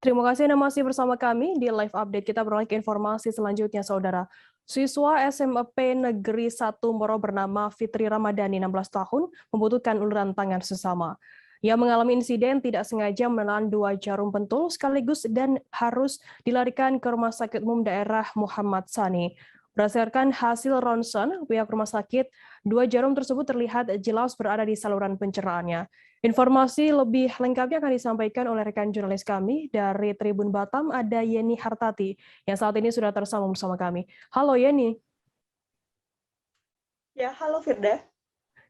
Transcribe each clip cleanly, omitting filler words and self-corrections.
Terima kasih Anda masih bersama kami di live update. Kita beralih ke informasi selanjutnya, Saudara. Siswa SMP Negeri 1 Moro bernama Fitri Ramadhani, 16 tahun, membutuhkan uluran tangan sesama. Ia mengalami insiden tidak sengaja menelan 2 jarum pentul sekaligus dan harus dilarikan ke Rumah Sakit Umum Daerah Muhammad Sani. Berdasarkan hasil ronsen, pihak rumah sakit, 2 jarum tersebut terlihat jelas berada di saluran pencernaannya. Informasi lebih lengkapnya akan disampaikan oleh rekan jurnalis kami dari Tribun Batam, ada Yeni Hartati, yang saat ini sudah tersambung bersama kami. Halo Yeni. Ya, halo Firda.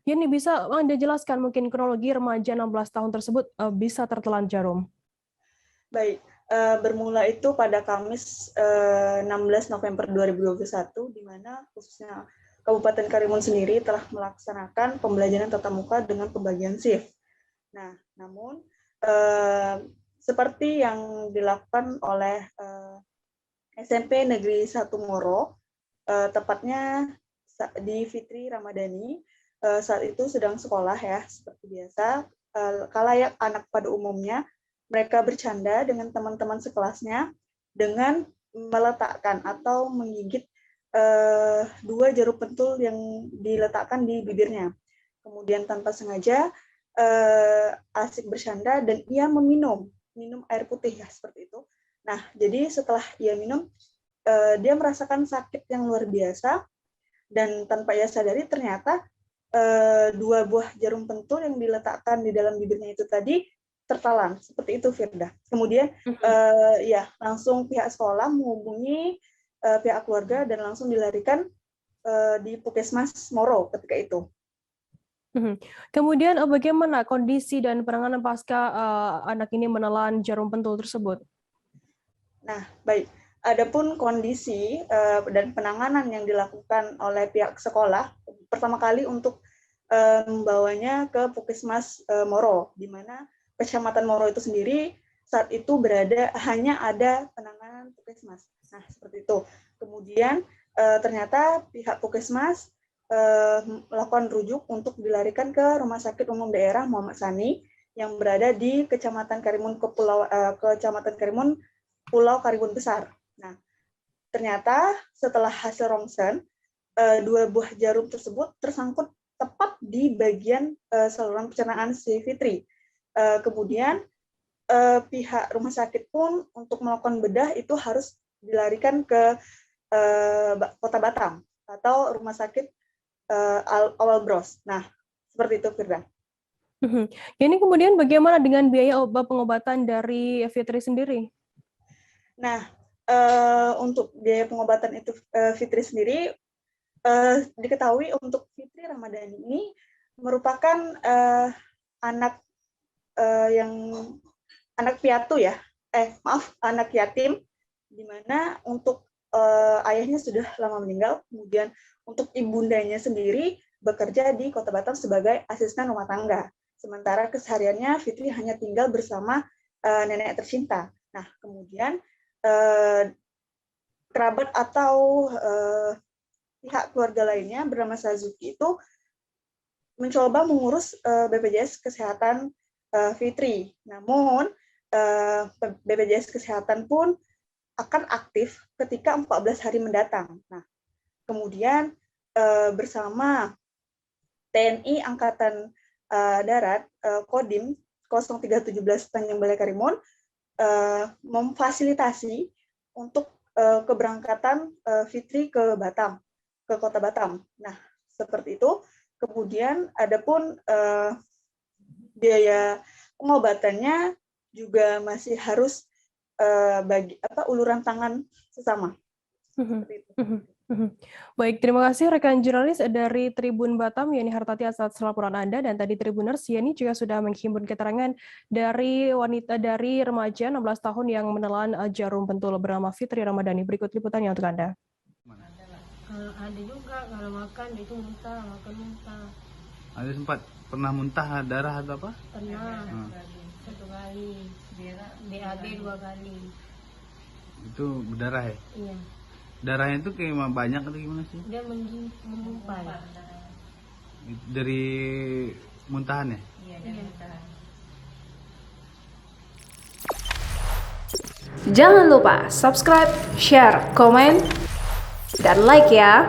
Yeni, bisa Anda jelaskan mungkin kronologi remaja 16 tahun tersebut bisa tertelan jarum? Baik, bermula itu pada Kamis 16 November 2021, di mana khususnya Kabupaten Karimun sendiri telah melaksanakan pembelajaran tatap muka dengan pembagian shift. Nah, namun seperti yang dilakukan oleh SMP Negeri 1 Moro, tepatnya di Fitri Ramadhani, saat itu sedang sekolah ya, seperti biasa, kalayak anak pada umumnya, mereka bercanda dengan teman-teman sekelasnya dengan meletakkan atau menggigit 2 jarum pentul yang diletakkan di bibirnya. Kemudian tanpa sengaja asik bercanda dan ia minum air putih ya, seperti itu. Nah, jadi setelah ia minum, dia merasakan sakit yang luar biasa dan tanpa ia sadari ternyata 2 buah jarum pentul yang diletakkan di dalam bibirnya itu tadi tertalan, seperti itu Firda. Kemudian ya langsung pihak sekolah menghubungi pihak keluarga dan langsung dilarikan di Puskesmas Moro ketika itu. Kemudian bagaimana kondisi dan penanganan pasca anak ini menelan jarum pentul tersebut? Nah, baik. Adapun kondisi dan penanganan yang dilakukan oleh pihak sekolah, pertama kali untuk membawanya ke Puskesmas Moro, di mana Kecamatan Moro itu sendiri saat itu hanya ada penanganan Puskesmas. Nah, seperti itu. Kemudian ternyata pihak Puskesmas melakukan rujuk untuk dilarikan ke Rumah Sakit Umum Daerah Muhammad Sani yang berada di Kecamatan Karimun Pulau Karimun Besar. Nah, ternyata setelah hasil rongsen, 2 buah jarum tersebut tersangkut tepat di bagian saluran pencernaan si Fitri. Kemudian pihak rumah sakit pun untuk melakukan bedah itu harus dilarikan ke Kota Batam atau Rumah Sakit Awal Bros. Nah, seperti itu Firda. Ini kemudian bagaimana dengan biaya pengobatan dari Fitri sendiri? Nah, untuk biaya pengobatan itu Fitri sendiri, diketahui untuk Fitri Ramadhani ini merupakan anak piatu ya, anak yatim, di mana untuk ayahnya sudah lama meninggal, kemudian untuk ibundanya sendiri bekerja di Kota Batam sebagai asisten rumah tangga. Sementara kesehariannya Fitri hanya tinggal bersama nenek tercinta. Nah, kemudian kerabat atau pihak keluarga lainnya bernama Sazuki itu mencoba mengurus BPJS Kesehatan Fitri. Namun BPJS Kesehatan pun akan aktif ketika 14 hari mendatang. Nah, kemudian bersama TNI Angkatan Darat Kodim 0317 Tanjung Balai Karimun memfasilitasi untuk keberangkatan Fitri ke Batam, ke Kota Batam. Nah, seperti itu. Kemudian adapun biaya pengobatannya juga masih harus uluran tangan sesama. Baik, terima kasih rekan jurnalis dari Tribun Batam, Yeni Hartati atas laporan Anda, dan tadi Tribuners, Yeni juga sudah menghimpun keterangan dari remaja 16 tahun yang menelan jarum pentul bernama Fitri Ramadhani. Berikut liputannya untuk Anda. Ada juga kalau makan itu muntah. Ada sempat pernah muntah darah atau apa? Pernah. 1 kali. BAB 2 kali. Itu berdarah ya? Iya. Darahnya itu kayak banyak atau gimana sih? Dia mengumpal. Dari muntahan ya? Iya, dari muntahan. Jangan lupa subscribe, share, komen, dan like ya.